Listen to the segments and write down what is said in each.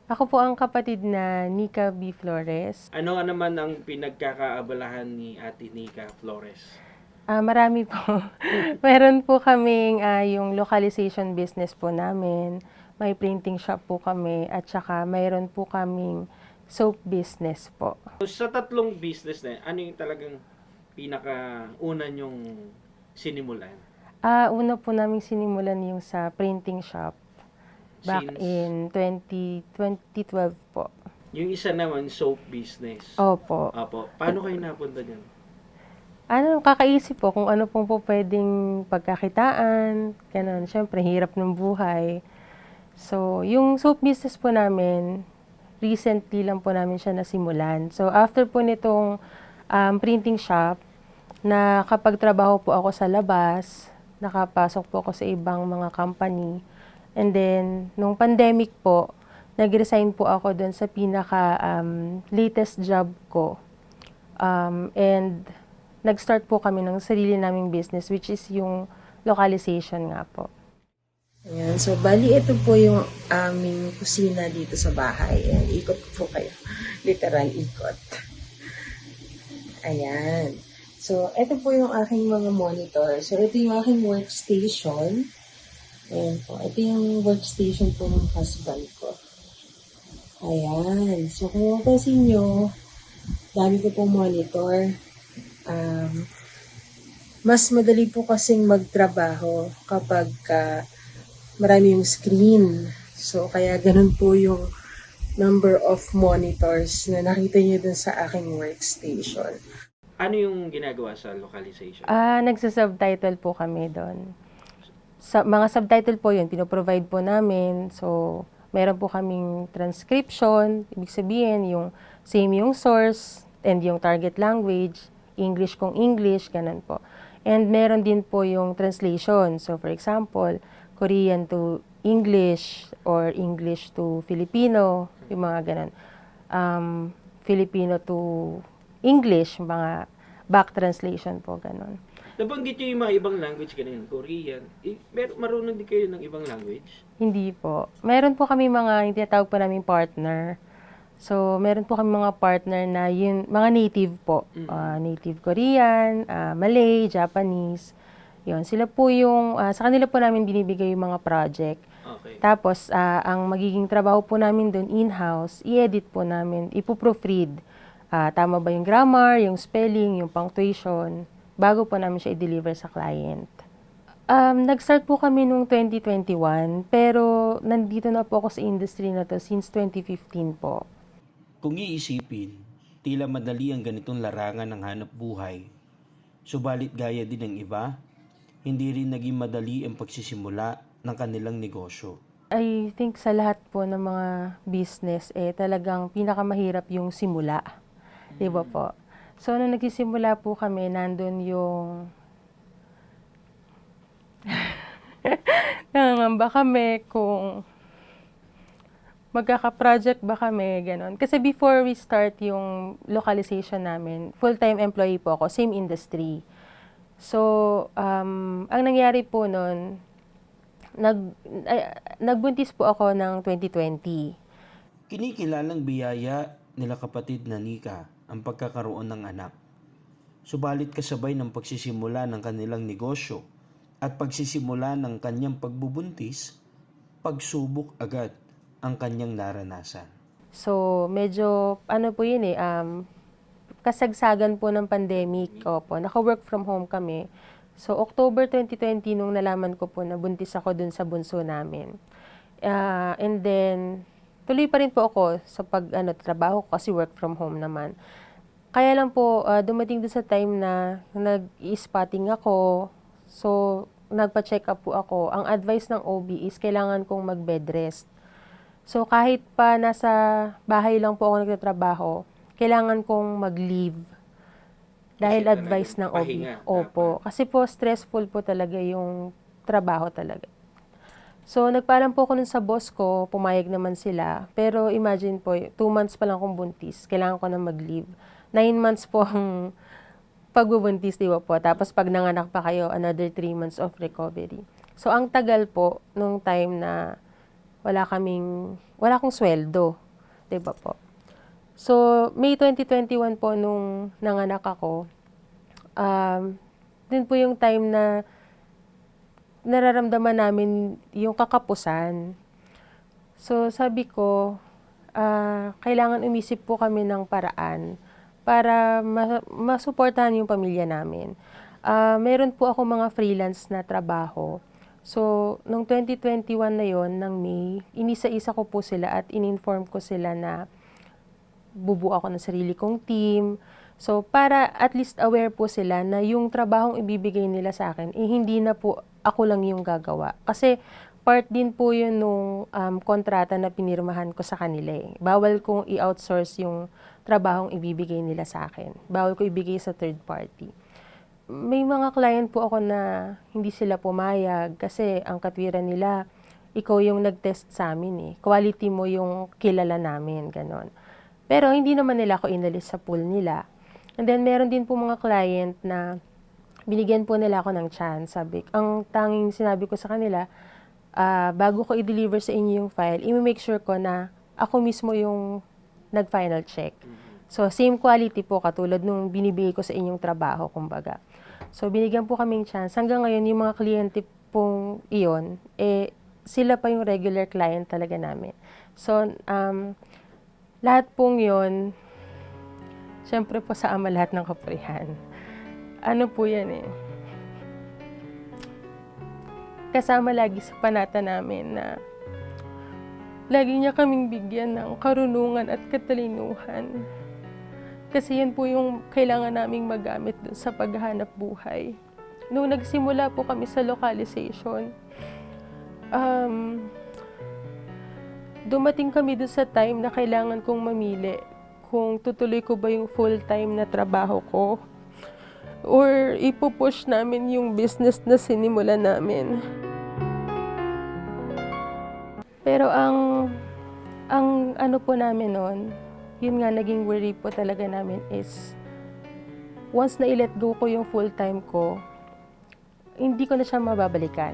Ako po ang kapatid na Nika B. Flores. Ano nga naman ang pinagkakaabalahan ni Ate Nika Flores? Marami po. Meron po kaming yung localization business po namin. May printing shop po kami at saka mayroon po kaming soap business po. Sa tatlong business na yan, ano yung talagang pinaka-una nyong sinimulan? Una po namin sinimulan yung sa printing shop back Since in 2012 po. yung isa naman, soap business. Opo. Apo. Paano kayo napunta dyan? Kakaisip po kung ano po pwedeng pagkakitaan, gano'n. Siyempre, hirap ng buhay. So, yung soap business po namin, recently lang po namin siya nasimulan. So, after po nitong printing shop, nakapagtrabaho po ako sa labas, nakapasok po ako sa ibang mga company. And then, nung pandemic po, nag-resign po ako doon sa pinaka-latest job ko. And nag-start po kami ng sarili naming business, which is yung localization nga po. Ayan. So, bali, ito po yung aming kusina dito sa bahay. Ayan, ikot po kayo. Literal ikot. Ayan. So, ito po yung aking mga monitor. So, ito yung aking workstation. Ayan po. Ito yung workstation po ng husband ko. Ayan. So, kung mapansin nyo, dami ko pong monitor. Mas madali po kasing magtrabaho kapag marami yung screen. So, kaya ganun po yung number of monitors na nakita niyo dun sa aking workstation. Ano yung ginagawa sa localization? Nagsa-subtitle po kami doon. Mga subtitle po yun, pinoprovide po namin. So, meron po kaming transcription, ibig sabihin yung same yung source and yung target language, English kung English, ganun po. And meron din po yung translation. So, for example, Korean to English or English to Filipino, yung mga ganun. Filipino to English, mga back translation po, ganun. Nabanggit nyo yung mga ibang language, ganyan, Korean. Marunong din kayo ng ibang language? Hindi po. Meron po kami mga, hindi tinatawag po namin partner. So, meron po kami mga partner na yun, mga native po. Native Korean, Malay, Japanese. Yun, sila po yung, sa kanila po namin binibigay yung mga project. Okay. Tapos, ang magiging trabaho po namin doon in-house, i-edit po namin, ipo-proofread. Tama ba yung grammar, yung spelling, yung punctuation, bago po namin siya i-deliver sa client. Nag-start po kami noong 2021, pero nandito na po ako sa industry na to since 2015 po. Kung iisipin, tila madali ang ganitong larangan ng hanap buhay. Subalit gaya din ng iba, hindi rin naging madali ang pagsisimula ng kanilang negosyo. I think sa lahat po ng mga business, talagang pinakamahirap yung simula. Di ba po? So, nung nagsisimula po kami, nandun yung nangangamba kami kung magkaka-project ba kami, gano'n. Kasi before we start yung localization namin, full-time employee po ako, same industry. So, ang nangyari po nun, nagbuntis po ako ng 2020. Kinikilalang biyaya nila kapatid na Nika ang pagkakaroon ng anak. Subalit kasabay ng pagsisimula ng kanilang negosyo at pagsisimula ng kanyang pagbubuntis, pagsubok agad ang kanyang naranasan. So, medyo, po yun kasagsagan po ng pandemic. Opo, naka-work from home kami. So, October 2020, nung nalaman ko po na buntis ako dun sa bunso namin. And then, tuloy pa rin po ako sa trabaho ko kasi work from home naman. Kaya lang po, dumating dun sa time na nag-i-spotting ako. So, nagpa-check up po ako. Ang advice ng OB is kailangan kong mag-bed rest. So, kahit pa nasa bahay lang po ako nagtatrabaho, kailangan kong mag-leave. Dahil Kasi advice ng talagang OB. pahinga Opo. dapat. Kasi po, stressful po talaga yung trabaho talaga. So, nagpaalam po ako nun sa boss ko, pumayag naman sila. Pero imagine po, 2 months pa lang akong buntis, kailangan ko na mag-leave. 9 months po ang pagbubuntis, di ba po? Tapos pag nanganak pa kayo, another 3 months of recovery. So, ang tagal po nung time na wala kaming wala akong sweldo. 'Di ba po? So, May 2021 po nung nanganak ako, din po yung time na nararamdaman namin yung kakapusan. So, sabi ko, kailangan umisip po kami ng paraan para masuportahan yung pamilya namin. Meron po ako mga freelance na trabaho. So, nung 2021 na yon ng May, inisa-isa ko po sila at in-inform ko sila na bubuo ako ng sarili kong team. So, para at least aware po sila na yung trabahong ibibigay nila sa akin, hindi na po ako lang yung gagawa. Kasi part din po yun nung kontrata na pinirmahan ko sa kanila eh. Bawal kong i-outsource yung trabahong ibibigay nila sa akin. Bawal ko ibigay sa third party. May mga client po ako na hindi sila pumayag kasi ang katwiran nila, ikaw yung nag-test sa amin eh. Quality mo yung kilala namin, ganon. Pero hindi naman nila ako inalis sa pool nila. And then meron din po mga client na binigyan po nila ako ng chance. Ang tanging sinabi ko sa kanila, bago ko i-deliver sa inyo yung file, i-make sure ko na ako mismo yung nag-final check. So, same quality po katulad nung binibigay ko sa inyong trabaho, kumbaga. So, binigyan po kaming chance. Hanggang ngayon, yung mga kliyente pong iyon, sila pa yung regular client talaga namin. So, lahat pong yun, syempre po sa Ama lahat ng kapurihan. Ano po yan eh. Kasama lagi sa panata namin na lagi niya kaming bigyan ng karunungan at katalinuhan. Kasi yan po yung kailangan naming magamit dun sa paghahanap buhay. Nung nagsimula po kami sa localization, dumating kami dun sa time na kailangan kong mamili kung tutuloy ko ba yung full-time na trabaho ko or ipupush namin yung business na sinimulan namin. Pero ang ano po namin noon, yun nga naging worry po talaga namin is once na i-let go ko yung full-time ko, hindi ko na siya mababalikan.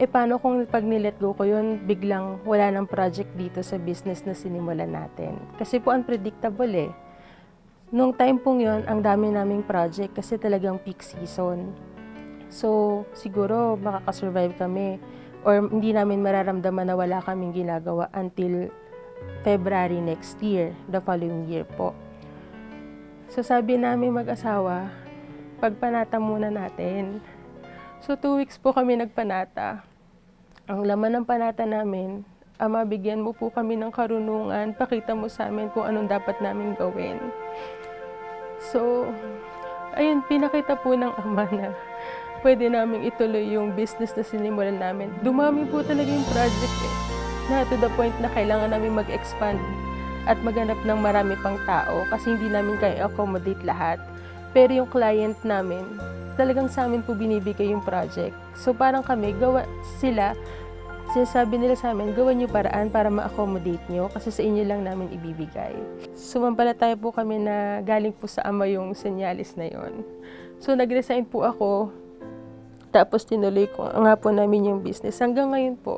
Paano kung pag nilet go ko yun, biglang wala ng project dito sa business na sinimulan natin? Kasi po unpredictable eh. Nung time pong yun, ang dami naming project kasi talagang peak season. So, siguro makakasurvive kami or hindi namin mararamdaman na wala kaming ginagawa until February next year, the following year po. So, sabi namin mag-asawa, pagpanata muna natin. So, 2 weeks po kami nagpanata. Ang laman ng panata namin, Ama, bigyan mo po kami ng karunungan, pakita mo sa amin kung anong dapat namin gawin. So, ayun, pinakita po ng Ama na pwede namin ituloy yung business na sinimulan namin. Dumami po talaga yung project eh, na to the point na kailangan namin mag-expand at maghanap ng marami pang tao kasi hindi namin kaya accommodate lahat. Pero yung client namin, talagang sa amin po binibigay yung project. So parang kami, sinasabi nila sa amin, gawan nyo paraan para ma-accommodate nyo kasi sa inyo lang namin ibibigay. Sumampalataya po kami na galing po sa Ama yung senyalis na yon. So nag-resign po ako, tapos tinuloy ko nga po namin yung business. Hanggang ngayon po,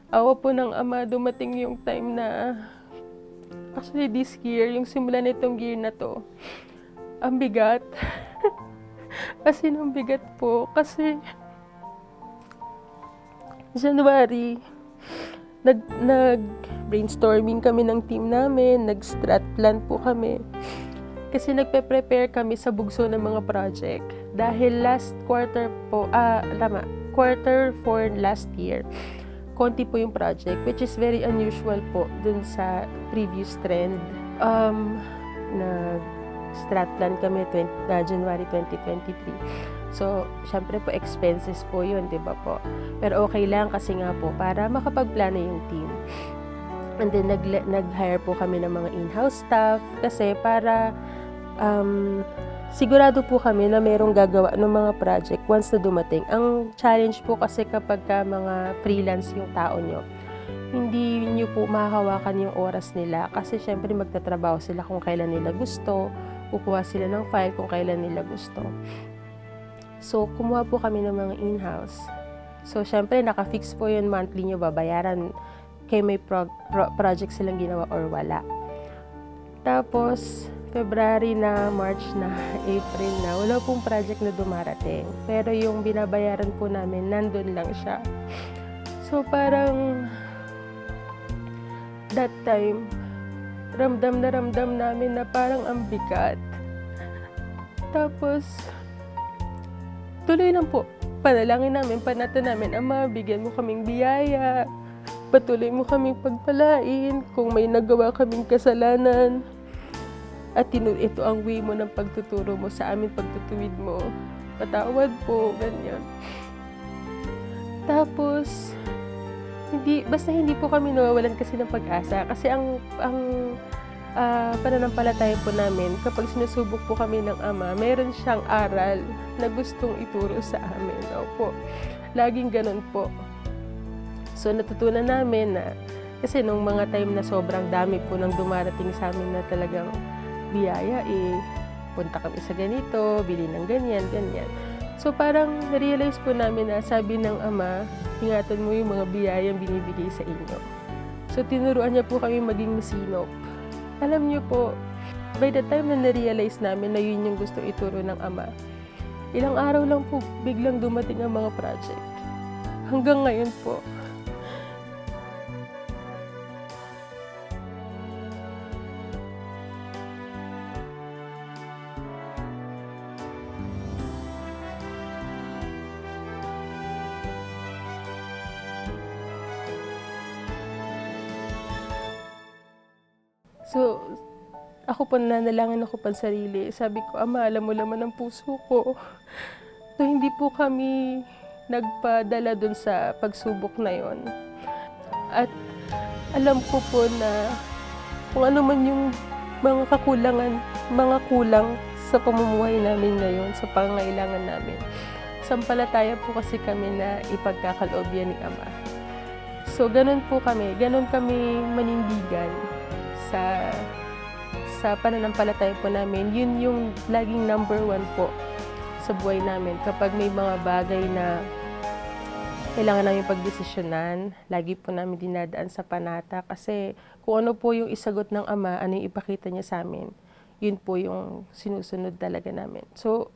awa po ng Ama, dumating yung time na, actually this year, yung simula nitong year na to, ang bigat. Kasi nang bigat po. Kasi January, nag-brainstorming kami ng team namin, nag-strat plan po kami. Kasi nagpe-prepare kami sa bugso ng mga project. Dahil last quarter po, quarter 4 last year, konti po yung project, which is very unusual po dun sa previous trend. Strat plan kami January 2023. So, syempre po expenses po yun, di ba po? Pero okay lang kasi nga po para makapagplano yung team. And then nag-hire po kami ng mga in-house staff kasi para sigurado po kami na merong gagawa ng mga project once na dumating. Ang challenge po kasi kapag mga freelance yung tao nyo, hindi nyo po mahahawakan yung oras nila kasi syempre magtatrabaho sila kung kailan nila gusto, kukuha sila ng file kung kailan nila gusto. So, kumuha po kami ng mga in-house. So, syempre, naka-fix po yun monthly nyo babayaran. kay may project silang ginawa or wala. Tapos, February na, March na, April na, wala pong project na dumarating. Pero yung binabayaran po namin, nandun lang siya. So, parang that time, ramdam na ramdam namin na parang ang bigat. Tapos, tuloy lang po. Panalangin namin, panata namin, Ama, bigyan mo kaming biyaya. Patuloy mo kaming pagpalain kung may nagawa kaming kasalanan. At ito ang way mo ng pagtuturo mo sa amin, pagtutuwid mo. Patawad po, ganyan. Tapos, basta hindi po kami nawawalan kasi ng pag-asa. Kasi ang pananampalataya po namin, kapag sinusubok po kami ng Ama, mayroon siyang aral na gustong ituro sa amin. Opo, laging ganun po. So, natutunan namin na, kasi nung mga time na sobrang dami po nang dumarating sa amin na talagang biyaya, punta kami sa ganito, bili ng ganyan, ganyan. So, parang na-realize po namin na sabi ng Ama, ingatan mo yung mga biyayang binibigay sa inyo. So, tinuruan niya po kami maging masinop. Alam niyo po, by the time na na-realize namin na yun yung gusto ituro ng Ama, ilang araw lang po biglang dumating ang mga project. Hanggang ngayon po. So, ako po nanalangin ako pa sarili. Sabi ko, Ama, alam mo naman ang puso ko. So, hindi po kami nagpadala dun sa pagsubok na yon. At alam ko po na kung ano man yung mga kakulangan, mga kulang sa pamumuhay namin ngayon, sa pangangailangan namin. Sampalataya po kasi kami na ipagkakaloob yan ni Ama. So, ganun kami manindigan sa pananampalataya po namin. Yun yung laging number 1 po sa buhay namin. Kapag may mga bagay na kailangan namin pagdesisyonan, lagi po namin dinadaan sa panata. Kasi kung ano po yung isagot ng Ama, ano yung ipakita niya sa amin, yun po yung sinusunod talaga namin. So,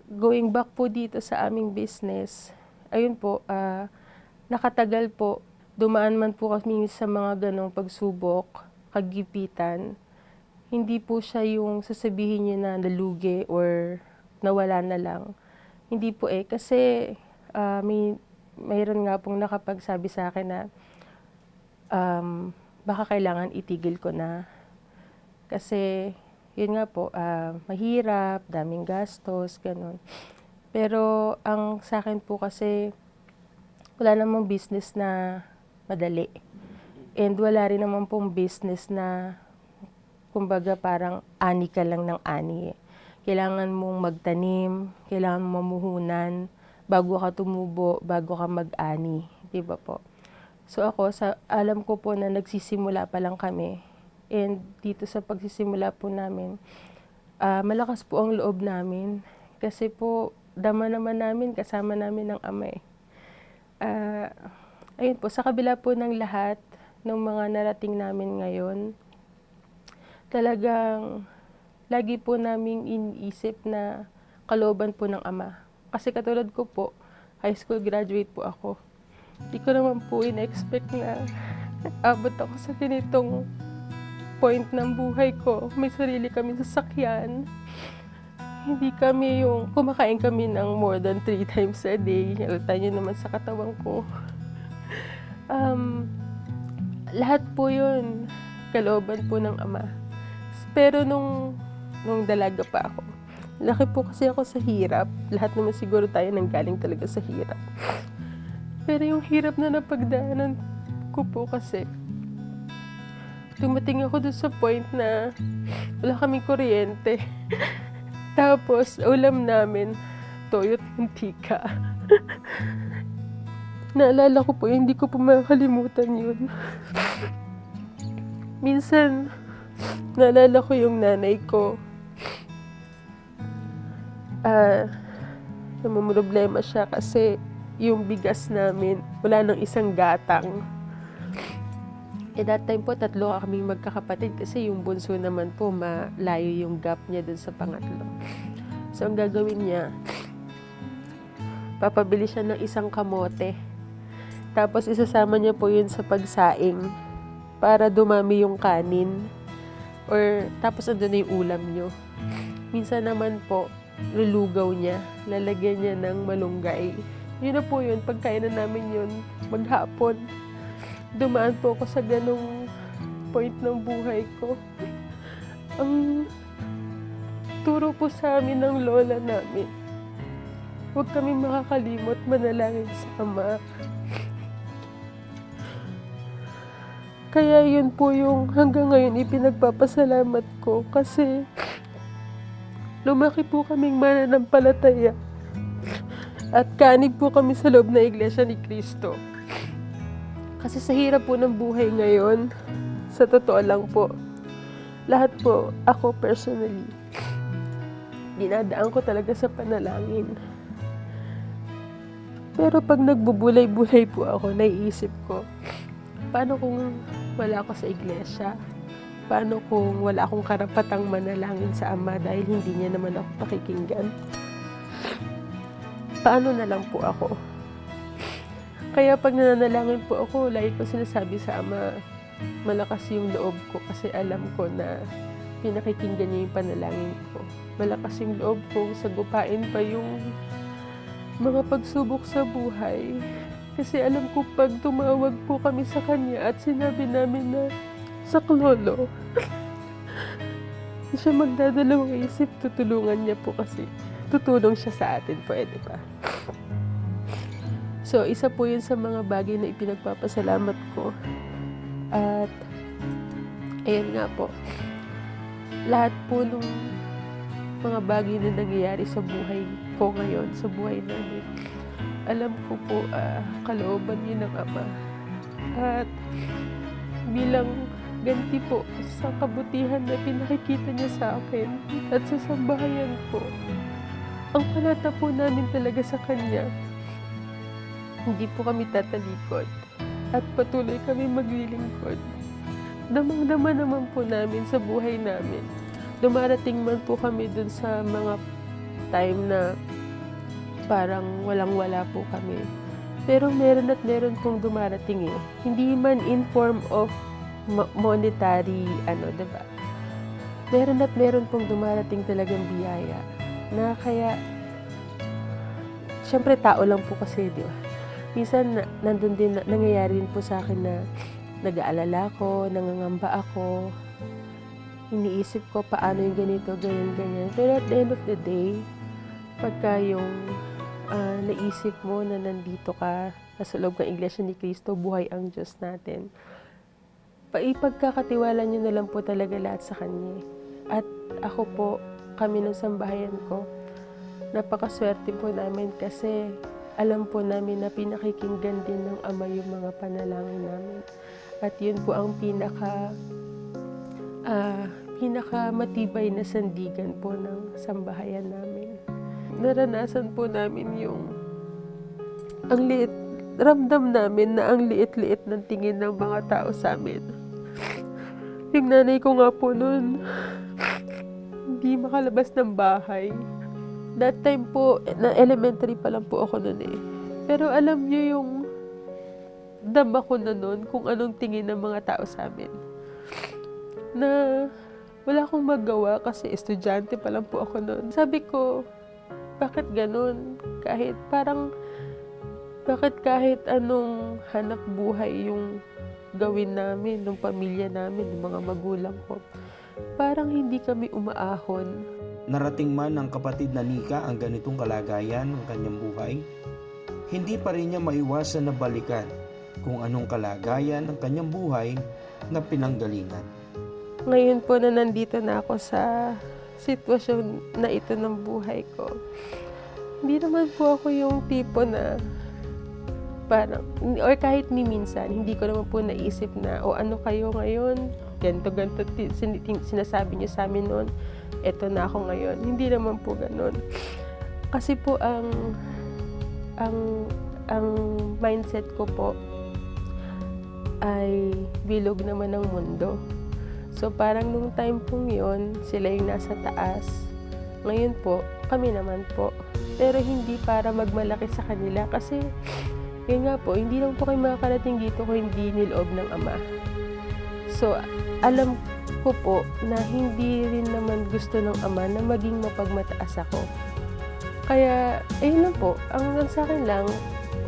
going back po dito sa aming business, ayun po, nakatagal po, dumaan man po kami sa mga ganong pagsubok, kagipitan, hindi po siya yung sasabihin niya na nalugi or nawala na lang. Hindi po kasi mayroon nga pong nakapagsabi sa akin na baka kailangan itigil ko na. Kasi yun nga po, mahirap, daming gastos, ganun. Pero ang sa akin po kasi wala namang business na madali. And wala rin naman pong business na, kumbaga parang ani ka lang ng ani. Kailangan mong magtanim, kailangan mong mamuhunan, bago ka tumubo, bago ka mag-ani. Diba po? So ako, alam ko po na nagsisimula pa lang kami. And dito sa pagsisimula po namin, malakas po ang loob namin. Kasi po, dama naman namin, kasama namin ng Ama. Ayun po, sa kabila po ng lahat, ng mga narating namin ngayon, talagang lagi po naming iniisip na kalooban po ng Ama. Kasi katulad ko po, high school graduate po ako. Hindi ko naman po in-expect na abot ako sa ganitong point ng buhay ko. May sarili kami sasakyan. Hindi kami yung kumakain kami ng more than 3 times a day. Halata nyo naman sa katawan ko. Lahat po yun, kalooban po ng Ama. Pero nung dalaga pa ako, laki po kasi ako sa hirap. Lahat naman siguro tayo nanggaling talaga sa hirap. Pero yung hirap na napagdaanan ko po kasi, dumating ako doon sa point na wala kaming kuryente. Tapos, ulam namin, toyo at mantika. Naalala ko po, hindi ko po makakalimutan yun. Minsan, naalala ko yung nanay ko. Namumroblema siya kasi yung bigas namin, wala nang isang gatang. That time po, 3 kaming magkakapatid kasi yung bunso naman po, malayo yung gap niya dun sa pangatlo. So, ang gagawin niya, papabili siya ng isang kamote. Tapos, isasama niya po yun sa pagsaing para dumami yung kanin. Or, tapos andun na yung ulam niyo. Minsan naman po, lulugaw niya. Lalagyan niya ng malunggay. Yun na po yun. Pagkainan namin yun, maghapon. Dumaan po ako sa ganong point ng buhay ko. Ang turo po sa amin ng lola namin, huwag kami makakalimot manalangin sa Ama. Kaya yun po yung hanggang ngayon ipinagpapasalamat ko kasi lumaki po kaming mananampalataya at kanig po kami sa loob na Iglesia ni Cristo. Kasi sa hirap po ng buhay ngayon, sa totoo lang po, lahat po, ako personally, dinadaan ko talaga sa panalangin. Pero pag nagbubulay-bulay po ako, naiisip ko, paano kung wala ako sa iglesia? Paano kung wala akong karapatang manalangin sa Ama dahil hindi niya naman ako pakikinggan? Paano na lang po ako? Kaya pag nananalangin po ako, lagi ko sinasabi sa Ama, malakas yung loob ko kasi alam ko na pinakikinggan niya yung panalangin ko. Malakas yung loob ko, sagupain pa yung mga pagsubok sa buhay. Kasi alam ko pag tumawag po kami sa kanya at sinabi namin na saklolo, hindi siya magdadalawang isip, tutulungan niya po kasi tutulong siya sa atin, pwede ba? So, isa po yun sa mga bagay na ipinagpapasalamat ko. At, ayan nga po, lahat po nung mga bagay na nangyayari sa buhay ko ngayon, sa buhay namin, alam ko po, kalooban yun ng Ama. At, bilang ganti po sa kabutihan na pinakikita niya sa akin at sa sambahayan ko, ang panata po namin talaga sa Kanya, hindi po kami tatalikod at patuloy kami maglilingkod. Damang-dama naman po namin sa buhay namin. Dumarating man po kami dun sa mga time na parang walang-wala po kami. Pero meron at meron pong dumarating eh. Hindi man in form of monetary, diba? Meron at meron pong dumarating talagang biyaya. Na kaya, syempre tao lang po kasi, di ba? Minsan, nandun din, nangyayari rin po sa akin na nag-aalala ko, nangangamba ako, iniisip ko paano yung ganito, ganyan. Pero at the end of the day, pagka yung naisip mo na nandito ka, nasa loob ng Iglesia ni Cristo, buhay ang Diyos natin, ipagkakatiwala niyo na lang po talaga lahat sa Kanya. At ako po, kami ng sambahayan ko, napakaswerte po namin kasi alam po namin na pinakikinggan din ng Ama yung mga panalangin namin. At yun po ang pinakamatibay na sandigan po ng sambahayan namin. Naranasan po namin yung ramdam namin na ang liit-liit ng tingin ng mga tao sa amin. Yung nanay ko nga po noon, hindi makalabas ng bahay. That time po, na elementary pa lang po ako noon eh. Pero alam niyo yung dama ko na noon kung anong tingin ng mga tao sa amin. Na wala akong magawa kasi estudyante pa lang po ako noon. Sabi ko, bakit ganun? Bakit kahit anong hanap buhay yung gawin namin, ng pamilya namin, ng mga magulang ko, parang hindi kami umaahon. Narating man ng kapatid na Nika ang ganitong kalagayan ng kanyang buhay, hindi pa rin niya maiwasan na balikan kung anong kalagayan ng kanyang buhay na pinanggalingan. Ngayon po na nandito na ako sa sitwasyon na ito ng buhay ko, hindi naman po ako yung tipo na parang, or kahit ni minsan, hindi ko naman po naisip na, ano kayo ngayon? Ganto sinasabi niyo sa amin noon, eto na ako ngayon. Hindi naman po ganun. Kasi po ang mindset ko po, ay bilog naman ng mundo. So parang nung time pong yun, sila yung nasa taas. Ngayon po, kami naman po. Pero hindi para magmalaki sa kanila kasi yun nga po, hindi lang po kayo makakarating dito kung hindi niloob ng Ama. So alam ko po na hindi rin naman gusto ng Ama na maging mapagmataas ako. Kaya, ayun lang po, ang sa akin lang,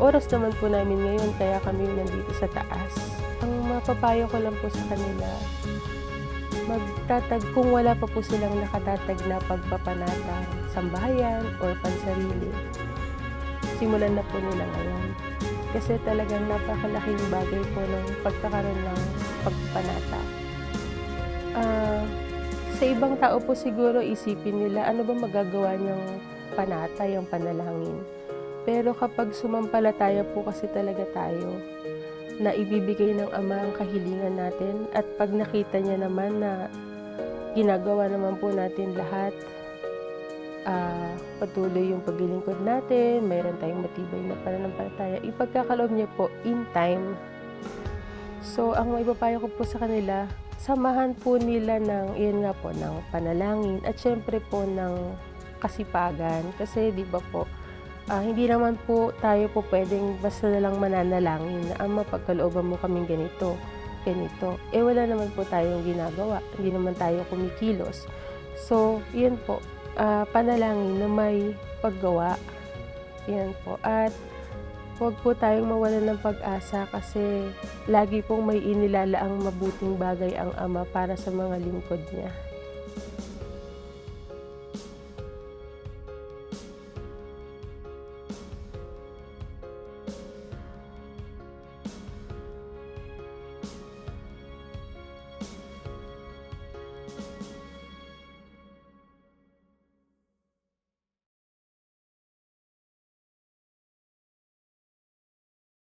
oras naman po namin ngayon kaya kami nandito sa taas. Ang mapapayo ko lang po sa kanila, kung wala pa po silang nakatatag na pagpapanata, sambahayan or pansarili, simulan na po nila ngayon. Kasi talagang napakalaking bagay po ng pagkakaroon ng pagpapanata. Sa ibang tao po siguro isipin nila, ano ba magagawa niyang panata, yung panalangin. Pero kapag sumampalataya po kasi talaga tayo, na ibibigay ng Ama ang kahilingan natin at pag nakita niya naman na ginagawa naman po natin lahat, patuloy yung paglilingkod natin, mayroon tayong matibay na pananampalataya, ipagkakaloob niya po in time. So, ang maipapayo ko po sa kanila, samahan po nila ng, iyan nga po, ng panalangin at syempre po ng kasipagan. Kasi di ba po, hindi naman po tayo po pwedeng basta na lang mananalangin na Ama, pagkalooban mo kaming ganito. Wala naman po tayong ginagawa. Hindi naman tayo kumikilos. So, yun po, panalangin na may paggawa. Yan po. At huwag po tayong mawalan ng pag-asa kasi lagi pong may inilalaang mabuting bagay ang Ama para sa mga lingkod niya.